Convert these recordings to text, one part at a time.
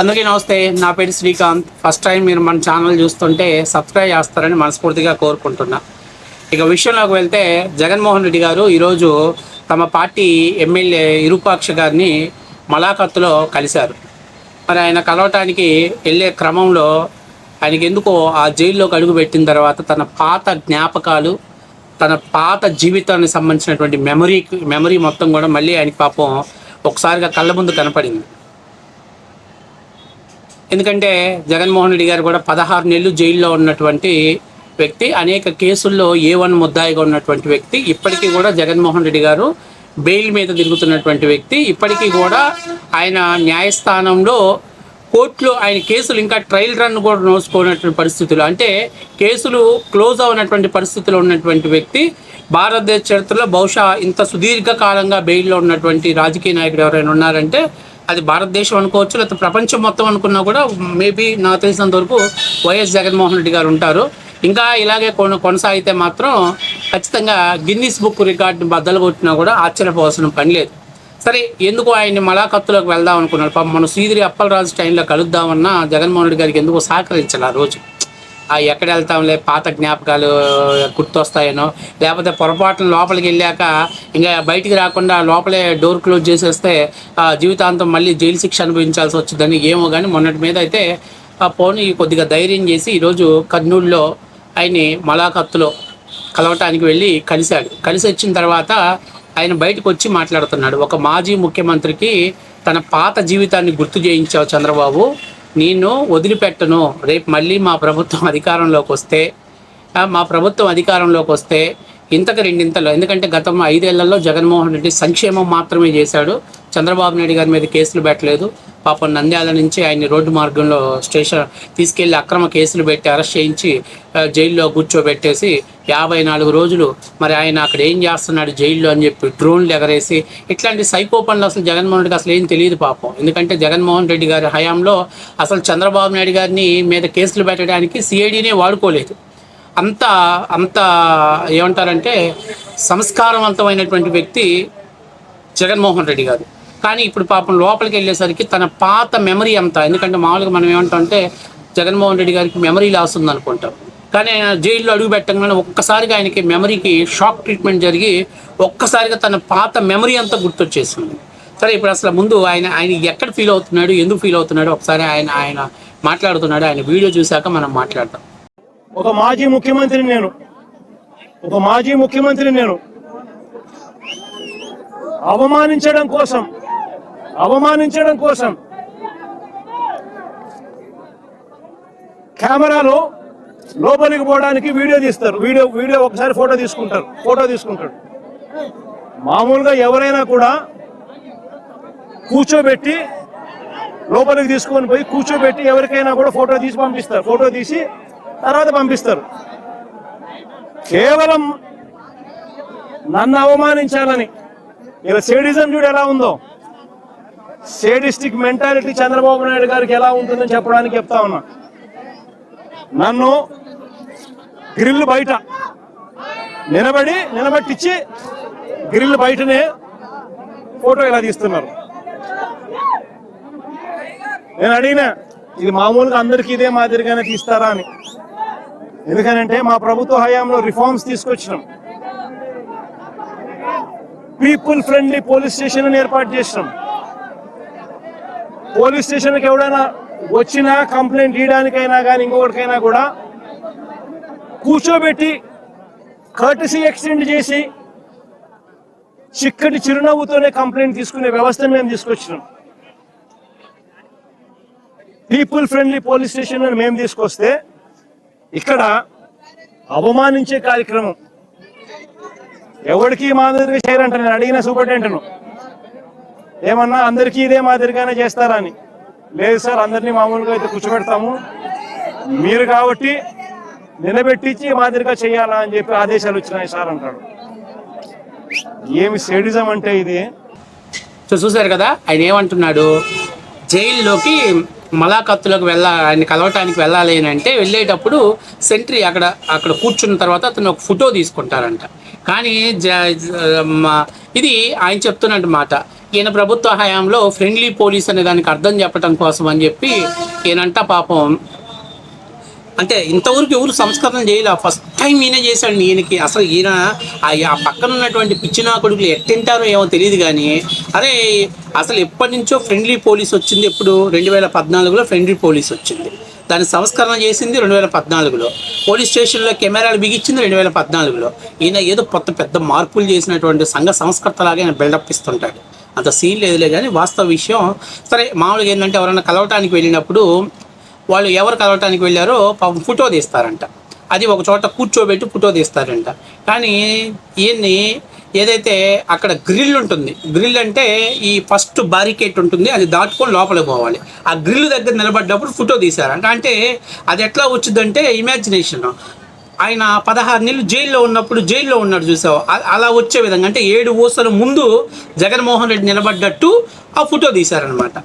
అందరికీ నమస్తే. నా పేరు శ్రీకాంత్. ఫస్ట్ టైం మీరు మన ఛానల్ చూస్తుంటే సబ్స్క్రైబ్ చేస్తారని మనస్ఫూర్తిగా కోరుకుంటున్నా. ఇక విషయంలోకి వెళ్తే, జగన్మోహన్ రెడ్డి గారు ఈరోజు తమ పార్టీ ఎమ్మెల్యే ఇరుపాక్ష గారిని మలాఖత్తులో కలిశారు. మరి ఆయన కలవటానికి వెళ్ళే క్రమంలో ఆయనకి ఎందుకో ఆ జైల్లోకి అడుగు పెట్టిన తర్వాత తన పాత జ్ఞాపకాలు, తన పాత జీవితానికి సంబంధించినటువంటి మెమరీ మొత్తం కూడా మళ్ళీ ఆయనకి పాపం ఒకసారిగా కళ్ళ ముందు కనపడింది. ఎందుకంటే జగన్మోహన్ రెడ్డి గారు కూడా 16 నెలలు జైల్లో ఉన్నటువంటి వ్యక్తి, అనేక కేసుల్లో A1 ముద్దాయిగా ఉన్నటువంటి వ్యక్తి, ఇప్పటికీ కూడా జగన్మోహన్ రెడ్డి గారు బెయిల్ మీద తిరుగుతున్నటువంటి వ్యక్తి. ఇప్పటికీ కూడా ఆయన న్యాయస్థానంలో కోర్టులో ఆయన కేసులు ఇంకా ట్రయల్ రన్ కూడా నోచుకున్నటువంటి పరిస్థితులు, అంటే కేసులు క్లోజ్ అవునటువంటి పరిస్థితుల్లో ఉన్నటువంటి వ్యక్తి. భారతదేశ చరిత్రలో బహుశా ఇంత సుదీర్ఘకాలంగా బెయిల్లో ఉన్నటువంటి రాజకీయ నాయకుడు ఎవరైనా ఉన్నారంటే అది భారతదేశం అనుకోవచ్చు, లేకపోతే ప్రపంచం మొత్తం అనుకున్నా కూడా మేబీ నాకు తెలిసినంత వరకు వైఎస్ జగన్మోహన్ రెడ్డి గారు ఉంటారు. ఇంకా ఇలాగే కొనసాగితే మాత్రం ఖచ్చితంగా గిన్నిస్ బుక్ రికార్డుని బద్దలు కొట్టినా కూడా ఆశ్చర్యపోవాల్సిన పని లేదు. సరే, ఎందుకు ఆయన్ని మలాఖత్తులోకి వెళ్దాం అనుకున్నారు? పాపం మన శ్రీధరి అప్పలరాజు టైంలో కలుద్దామన్నా జగన్మోహన్ రెడ్డి గారికి ఎందుకు సహకరించాలి ఆ రోజు. ఎక్కడ వెళ్తాంలే, పాత జ్ఞాపకాలు గుర్తొస్తాయనో, లేకపోతే పొరపాటున లోపలికి వెళ్ళాక ఇంకా బయటికి రాకుండా లోపలే డోర్ క్లోజ్ చేసేస్తే జీవితాంతం మళ్ళీ జైలు శిక్ష అనుభవించాల్సి వచ్చిందని ఏమో. కానీ మొన్నటి మీద అయితే పోనీ కొద్దిగా ధైర్యం చేసి ఈరోజు కర్నూలులో ఆయన్ని మలాఖత్తులో కలవటానికి వెళ్ళి కలిసి వచ్చిన తర్వాత ఆయన బయటకు వచ్చి మాట్లాడుతున్నాడు. ఒక మాజీ ముఖ్యమంత్రికి తన పాత జీవితాన్ని గుర్తు చేయించావు చంద్రబాబు, నేను వదిలిపెట్టను. రేపు మళ్ళీ మా ప్రభుత్వం అధికారంలోకి వస్తే ఇంతకు రెండింతలో, ఎందుకంటే గత 5 ఏళ్లలో జగన్మోహన్ రెడ్డి సంక్షేమం మాత్రమే చేశాడు. చంద్రబాబు నాయుడు గారి మీద కేసులు పెట్టలేదు. పాపం నంద్యాల నుంచి ఆయన్ని రోడ్డు మార్గంలో స్టేషన్ తీసుకెళ్లి అక్రమ కేసులు పెట్టి అరెస్ట్ చేయించి జైల్లో కూర్చోబెట్టేసి 54 రోజులు మరి ఆయన అక్కడ ఏం చేస్తున్నాడు జైల్లో అని చెప్పి డ్రోన్లు ఎగరేసి, ఇట్లాంటి సైకో పనులు అసలు జగన్మోహన్ రెడ్డికి అసలు ఏం తెలియదు పాపం. ఎందుకంటే జగన్మోహన్ రెడ్డి గారి హయాంలో అసలు చంద్రబాబు నాయుడు గారిని మీద కేసులు పెట్టడానికి సిఐడినే వాడుకోలేదు. అంత ఏమంటారంటే సంస్కారవంతమైనటువంటి వ్యక్తి జగన్మోహన్ రెడ్డి గారు. కానీ ఇప్పుడు పాపం లోపలికి వెళ్ళేసరికి తన పాత మెమరీ అంతా, ఎందుకంటే మామూలుగా మనం ఏమంటామంటే జగన్మోహన్ రెడ్డి గారికి మెమరీ లాస్ ఉందనుకుంటాం, కానీ జైల్లో అడుగు పెట్టగానే ఒక్కసారిగా ఆయనకి మెమరీకి షాక్ ట్రీట్మెంట్ జరిగి ఒక్కసారిగా తన పాత మెమరీ అంతా గుర్తొచ్చేసింది. సరే, ఇప్పుడు అసలు ముందు ఆయన ఎక్కడ ఫీల్ అవుతున్నాడు, ఎందుకు ఫీల్ అవుతున్నాడు ఒకసారి ఆయన మాట్లాడుతున్నాడు. ఆయన వీడియో చూశాక మనం మాట్లాడతాం. ఒక మాజీ ముఖ్యమంత్రి నేను అవమానించడం కోసం కెమెరాలో లోపలికి పోవడానికి వీడియో తీస్తారు. వీడియో ఒకసారి ఫోటో తీసుకుంటాడు. మామూలుగా ఎవరైనా కూడా కూర్చోబెట్టి లోపలికి తీసుకొని పోయి కూర్చోబెట్టి ఎవరికైనా కూడా ఫోటో తీసి పంపిస్తారు. ఫోటో తీసి తర్వాత పంపిస్తారు. కేవలం నన్ను అవమానించాలని, ఇలా సేడిజం చూడు ఎలా ఉందో, సేడిస్టిక్ మెంటాలిటీ చంద్రబాబు నాయుడు గారికి ఎలా ఉంటుందని చెప్పడానికి చెప్తా ఉన్నా. నన్ను గ్రిల్ బయట నిలబెట్టించి గ్రిల్ బయటనే ఫోటో ఇలా తీస్తున్నారు. నేను అడిగినా, ఇది మామూలుగా అందరికీ ఇదే మాదిరిగానే తీస్తారా అని. ఎందుకనంటే మా ప్రభుత్వ హయాంలో రిఫార్మ్స్ తీసుకొచ్చినాం. పీపుల్ ఫ్రెండ్లీ పోలీస్ స్టేషన్ ఏర్పాటు చేసినాం. పోలీస్ స్టేషన్కి ఎవడైనా వచ్చినా కంప్లైంట్ ఇవ్వడానికైనా కానీ ఇంకొకటికైనా కూడా కూర్చోబెట్టి కర్టసీ ఎక్స్టెండ్ చేసి చిక్కటి చిరునవ్వుతోనే కంప్లైంట్ తీసుకునే వ్యవస్థను మేము తీసుకొచ్చినాం. పీపుల్ ఫ్రెండ్లీ పోలీస్ స్టేషన్ అని మేము తీసుకొస్తే ఇక్కడ అవమానించే కార్యక్రమం ఎవరికి మాదిరిగా చేయరంట. నేను అడిగిన సూపరింటెండెంట్ను ఏమన్నా అందరికీ ఇదే మాదిరిగానే చేస్తారా అని. లేదు సార్, అందరినీ మామూలుగా అయితే కూర్చోబెడతాము, మీరు కాబట్టి నిలబెట్టించి మాదిరిగా చేయాలా అని చెప్పి ఆదేశాలు వచ్చినాయి సార్ అంటాడు. ఏమి సేడిజం అంటే ఇది. సో చూసారు కదా ఆయన ఏమంటున్నాడు. జైల్లోకి మలాఖత్తులోకి ఆయన కలవటానికి వెళ్ళాలి అని అంటే వెళ్ళేటప్పుడు సెంట్రీ అక్కడ కూర్చున్న తర్వాత అతను ఒక ఫోటో తీసుకుంటారంట. కానీ ఇది ఆయన చెప్తున్నట్టు మాట, ఈయన ప్రభుత్వ హయాంలో ఫ్రెండ్లీ పోలీస్ అనే దానికి అర్థం చెప్పడం కోసం అని చెప్పి ఈయనంట పాపం అంటే ఇంతవరకు ఎవరు సంస్కరణ చేయలే, ఫస్ట్ టైం ఈయన చేశాడు. ఈయనకి అసలు ఈయన ఆ పక్కన ఉన్నటువంటి పిచ్చినా కొడుకులు ఎట్టింటారో ఏమో తెలియదు కానీ, అరే అసలు ఎప్పటి నుంచో ఫ్రెండ్లీ పోలీస్ వచ్చింది. ఎప్పుడు 2014లో ఫ్రెండ్లీ పోలీస్ వచ్చింది. దాని సంస్కరణ చేసింది 2014లో. పోలీస్ స్టేషన్లో కెమెరాలు బిగించింది 2014లో. ఈయన ఏదో పెద్ద మార్పులు చేసినటువంటి సంఘ సంస్కర్తలాగా ఆయన బిల్డప్ ఇస్తుంటాడు. అంత సీన్ లేదులే కానీ వాస్తవ విషయం. సరే, మామూలుగా ఏంటంటే ఎవరైనా కలవటానికి వెళ్ళినప్పుడు వాళ్ళు ఎవరు కలవటానికి వెళ్ళారో పాపం ఫోటో తీస్తారంట. అది ఒక చోట కూర్చోబెట్టి ఫోటో తీస్తారంట. కానీ ఈయన్ని ఏదైతే అక్కడ గ్రిల్ ఉంటుంది, గ్రిల్ అంటే ఈ ఫస్ట్ బారికేట్ ఉంటుంది, అది దాటుకొని లోపలికి పోవాలి. ఆ గ్రిల్ దగ్గర నిలబడ్డప్పుడు ఫోటో తీశారంట. అంటే అది ఎట్లా వచ్చిందంటే ఇమాజినేషన్. ఆయన 16 నెలలు జైల్లో ఉన్నప్పుడు జైల్లో ఉన్నాడు చూసావు, అలా వచ్చే విధంగా అంటే 7 ఊసల ముందు జగన్మోహన్ రెడ్డి నిలబడ్డట్టు ఆ ఫోటో తీశారనమాట.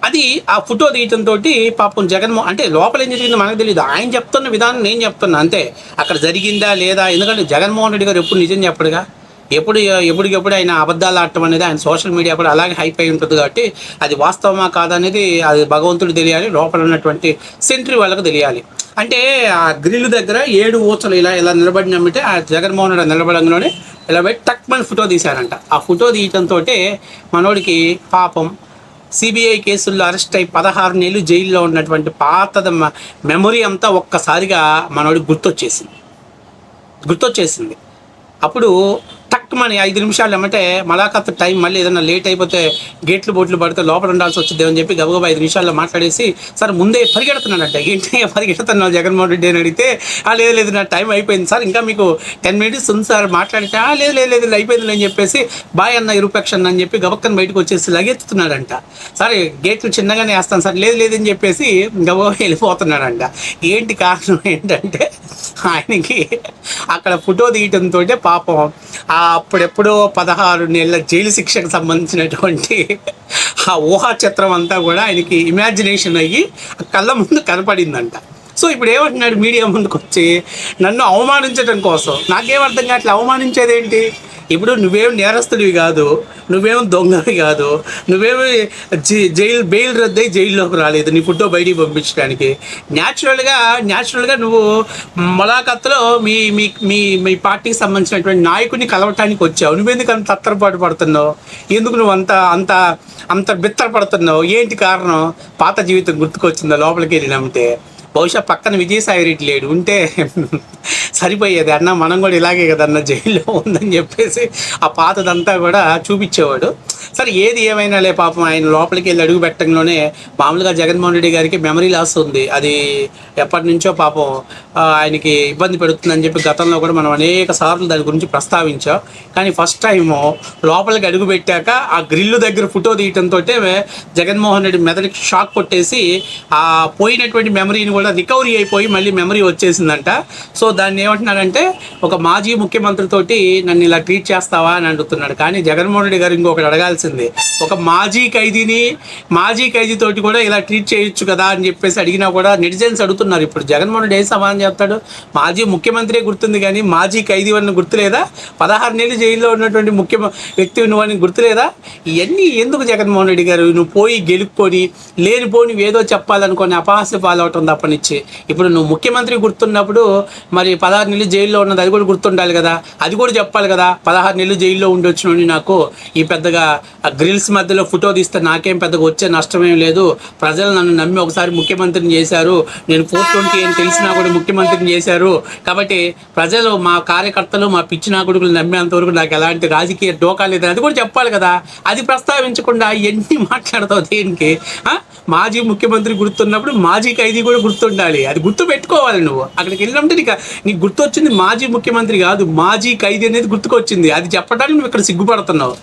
అది ఆ ఫోటో తీయటంతో పాపం అంటే లోపల ఏం జరిగిందో మనకు తెలియదు. ఆయన చెప్తున్న విధానం నేను చెప్తున్నా అంతే. అక్కడ జరిగిందా లేదా, ఎందుకంటే జగన్మోహన్ రెడ్డి గారు ఎప్పుడు నిజం చెప్పడుగా. ఎప్పటికెప్పుడు ఆయన అబద్ధాలు ఆడటం అనేది ఆయన సోషల్ మీడియా కూడా అలాగే హైప్ అయి ఉంటుంది. కాబట్టి అది వాస్తవమా కాదనేది అది భగవంతుడు తెలియాలి, లోపల ఉన్నటువంటి సెంట్రీ వాళ్ళకు తెలియాలి. అంటే ఆ గ్రిల్ దగ్గర 7 ఊచలు ఇలా నిలబడినమ్మితే ఆ జగన్మోహన్ రెడ్డి నిలబడంలోనే ఇలా పెట్టి టక్మని ఫోటో తీశారంట. ఆ ఫోటో తీయటంతో మనోడికి పాపం సిబిఐ కేసుల్లో అరెస్ట్ అయి 16 నెలలు జైల్లో ఉన్నటువంటి పాత మెమొరీ అంతా ఒక్కసారిగా మనోడికి గుర్తొచ్చేసింది. అప్పుడు టక్మని 5 నిమిషాలు ఏమంటే మలాఖత్ టైం, మళ్ళీ ఏదైనా లేట్ అయిపోతే గేట్లు బోట్లు పడితే లోపల ఉండాల్సి వచ్చింది అని చెప్పి గబగబా 5 నిమిషాల్లో మాట్లాడేసి, సార్ ముందే పరిగెడుతున్నాడంట. ఏంటి పరిగెడుతున్నావు జగన్మోహన్ రెడ్డి అని అడిగితే, లేదు నా టైం అయిపోయింది సార్, ఇంకా మీకు 10 మినిట్స్ ఉంది సార్ మాట్లాడితే, లేదు అయిపోయింది అని చెప్పేసి బాయ్ అన్న ఇరుపక్షన్ అని చెప్పి గబక్కన బయటకు వచ్చేసి లగెత్తుతున్నాడంట. సరే గేట్లు చిన్నగానే వేస్తాను సార్, లేదు అని చెప్పేసి గబగబా వెళ్ళిపోతున్నాడంట. ఏంటి కారణం ఏంటంటే ఆయనకి అక్కడ ఫోటో తీయటంతో పాపం అప్పుడెప్పుడో 16 నెలల జైలు శిక్షకు సంబంధించినటువంటి ఆ ఊహా చిత్రం అంతా కూడా ఆయనకి ఇమాజినేషన్ అయ్యి కళ్ళ ముందు కనపడిందంట. సో ఇప్పుడు ఏమంటున్నాడు మీడియా ముందుకు వచ్చి, నన్ను అవమానించడం కోసం. నాకేం అర్థం కావట్లే, అవమానించేదేంటి? ఇప్పుడు నువ్వేం నేరస్తుడివి కాదు, నువ్వేం దొంగవి కాదు, నువ్వేమి బెయిల్ రద్దయి జైల్లోకి రాలేదు నీ ఫోటో బయటికి పంపించడానికి. న్యాచురల్గా నువ్వు మొలాఖత్తులో మీ పార్టీకి సంబంధించినటువంటి నాయకుడిని కలవటానికి వచ్చావు. నువ్వెందుకు అంత తత్తరపాటు పడుతున్నావు? ఎందుకు నువ్వు అంత బిత్తరపడుతున్నావు? ఏంటి కారణం? పాత జీవితం గుర్తుకొచ్చిందా లోపలికి వెళ్ళి నమ్మితే? బహుశా పక్కన విజయసాయి రెడ్డి లేడు, ఉంటే సరిపోయేది. అన్న మనం కూడా ఇలాగే కదన్న జైల్లో ఉందని చెప్పేసి ఆ పాతదంతా కూడా చూపించేవాడు. సరే ఏది ఏమైనా లే, పాపం ఆయన లోపలికి వెళ్ళి అడుగు పెట్టడంలోనే మామూలుగా జగన్మోహన్ రెడ్డి గారికి మెమరీ లాస్ ఉంది. అది ఎప్పటి నుంచో పాపం ఆయనకి ఇబ్బంది పెడుతుందని చెప్పి గతంలో కూడా మనం అనేక సార్లు దాని గురించి ప్రస్తావించాం. కానీ ఫస్ట్ టైము లోపలికి అడుగు పెట్టాక ఆ గ్రిల్లు దగ్గర ఫోటో తీయటంతో జగన్మోహన్ రెడ్డి మెదడుకి షాక్ కొట్టేసి ఆ పోయినటువంటి మెమరీని కూడా రికవరీ అయిపోయి మళ్ళీ మెమరీ వచ్చేసిందంట. సో దాన్ని ఏమంటున్నాడంటే, ఒక మాజీ ముఖ్యమంత్రితోటి నన్ను ఇలా ట్రీట్ చేస్తావా అని అడుగుతున్నాడు. కానీ జగన్మోహన్ రెడ్డి గారు ఇంకొకటి అడగాల్సింది, ఒక మాజీ ఖైదీతోటి కూడా ఇలా ట్రీట్ చేయొచ్చు కదా అని చెప్పేసి అడిగినా కూడా నెటిజన్స్ అడుగుతున్నారు. ఇప్పుడు జగన్మోహన్ రెడ్డి ఏం సమాధానం చెప్తాడు? మాజీ ముఖ్యమంత్రి గుర్తుంది కానీ మాజీ ఖైదీ అని గుర్తులేదా? 16 నెలలు జైల్లో ఉన్నటువంటి వ్యక్తి నువ్వని గుర్తులేదా? ఇవన్నీ ఎందుకు జగన్మోహన్ రెడ్డి గారు? నువ్వు పోయి గెలుపుకొని లేనిపోని ఏదో చెప్పాలనుకొని అపహాస్య పాలవటం తప్పనిచ్చి, ఇప్పుడు నువ్వు ముఖ్యమంత్రి గుర్తున్నప్పుడు మరి 16 నెలలు జైల్లో ఉన్నది అది కూడా గుర్తుండాలి కదా, అది కూడా చెప్పాలి కదా. 16 నెలలు జైల్లో ఉండొచ్చునని నాకు ఈ పెద్దగా గ్రిల్స్ మధ్యలో ఫోటో తీస్తే నాకేం పెద్దగా వచ్చే నష్టమేం లేదు, ప్రజలు నన్ను నమ్మి ఒకసారి ముఖ్యమంత్రిని చేశారు, నేను 420 అని తెలిసినా కూడా ముఖ్యమంత్రిని చేశారు, కాబట్టి ప్రజలు మా కార్యకర్తలు మా పిచ్చి నాకుడుకులు నమ్మేంతవరకు నాకు ఎలాంటి రాజకీయ డోకా లేదని అది కూడా చెప్పాలి కదా. అది ప్రస్తావించకుండా ఎన్ని మాట్లాడతావు దేనికి? మాజీ ముఖ్యమంత్రి గుర్తున్నప్పుడు మాజీ ఖైదీ కూడా గుర్తుండాలి, అది గుర్తు పెట్టుకోవాలి. నువ్వు అక్కడికి వెళ్ళినప్పుడు నీకు గుర్తొచ్చింది మాజీ ముఖ్యమంత్రి కాదు, మాజీ ఖైదీ అనేది గుర్తుకొచ్చింది. అది చెప్పడానికి నువ్వు ఇక్కడ సిగ్గుపడుతున్నావు.